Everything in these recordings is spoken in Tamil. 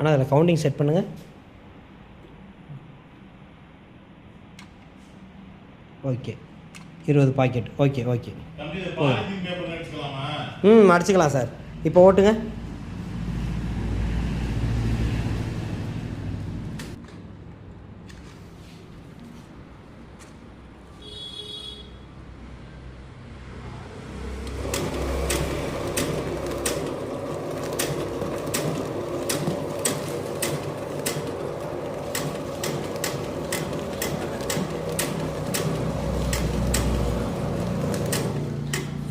ஆனால் அதில் கவுண்டிங் செட் பண்ணுங்கள். Okay 20 packet. ஓகே ஓகே அடிச்சுக்கலாம் சார். இப்போ ஓட்டுங்க.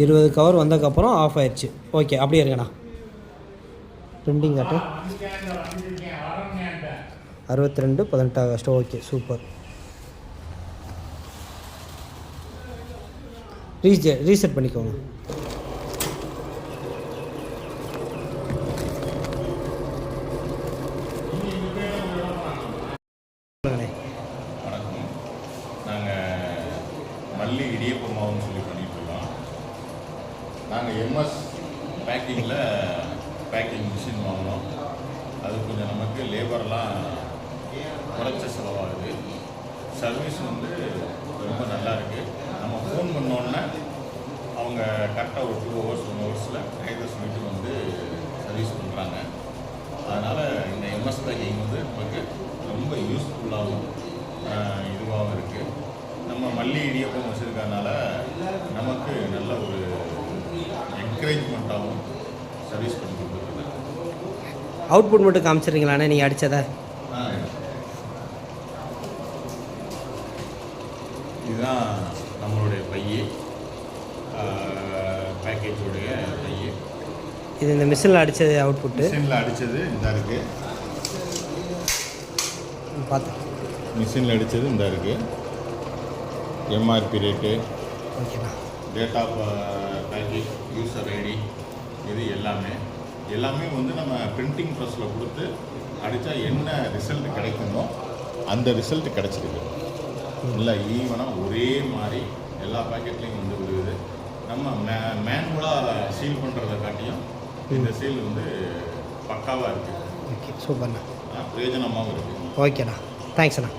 இருபது கவர் வந்ததுக்கப்புறம் ஆஃப் ஆயிடுச்சு. ஓகே அப்படியே இருக்கண்ணா. பிரிண்டிங் காட்டு 62/18 ஆகஸ்ட். Okay super. ரீசெட் பண்ணிக்கோங்க. வணக்கம். நாங்கள் மல்லி இடியப்ப மாவுன்னு சொல்லி பண்ணிகிட்ருக்கோம். நாங்கள் எம்எஸ் பேக்கிங்கில் பேக்கிங் மிஷின் வாங்கினோம். அது கொஞ்சம் நமக்கு லேபர்லாம் குறைச்ச செலவாகுது. சர்வீஸ் வந்து ரொம்ப நல்லா இருக்குது. நம்ம ஃபோன் பண்ணோன்னே அவங்க கரெக்டாக ஒரு 2 hours 1 hours கைதை சொல்லிட்டு வந்து சர்வீஸ் பண்ணுறாங்க. அதனால் இந்த எம்எஸ் பேக்கிங் வந்து நமக்கு ரொம்ப யூஸ்ஃபுல்லாகவும் இதுவாகவும் இருக்குது. நம்ம மல்லி இடியப்பம் வச்சுருக்கனால நமக்கு நல்ல ஒரு என்கரேஜ்மெண்ட்டாகவும் சர்வீஸ் பண்ணி கொடுத்துருக்குது. அவுட்புட் மட்டும் காமிச்சிடுறீங்களாண்ணே நீங்கள் அடித்ததை? இதுதான் நம்மளுடைய பைய, பேக்கேஜோடைய பைய. இது இந்த மிஷினில் அடித்தது அவுட்புட்டு. மிஷினில் அடித்தது இந்த இருக்குது. பார்த்து மிஷினில் அடித்தது இந்த இருக்குது. எம்ஆர்பி ரேட்டு, ஓகேண்ணா, date of package, user ID, இது எல்லாமே வந்து நம்ம பிரிண்டிங் ப்ரெஸ்ஸில் கொடுத்து அடித்தா என்ன ரிசல்ட் கிடைக்குமோ அந்த ரிசல்ட் கிடச்சிருக்கு. இல்லை ஈவனாக ஒரே மாதிரி எல்லா பேக்கெட்லேயும் வந்து விடுது. நம்ம மேனுவலாக சீல் பண்ணுறதை காட்டியும் இந்த சீல் வந்து பக்காவாக இருக்குது. ஓகே சூப்பர்ண்ணா, பிரயோஜனமாகவும் இருக்குது. ஓகேண்ணா, தேங்க்ஸ்ண்ணா.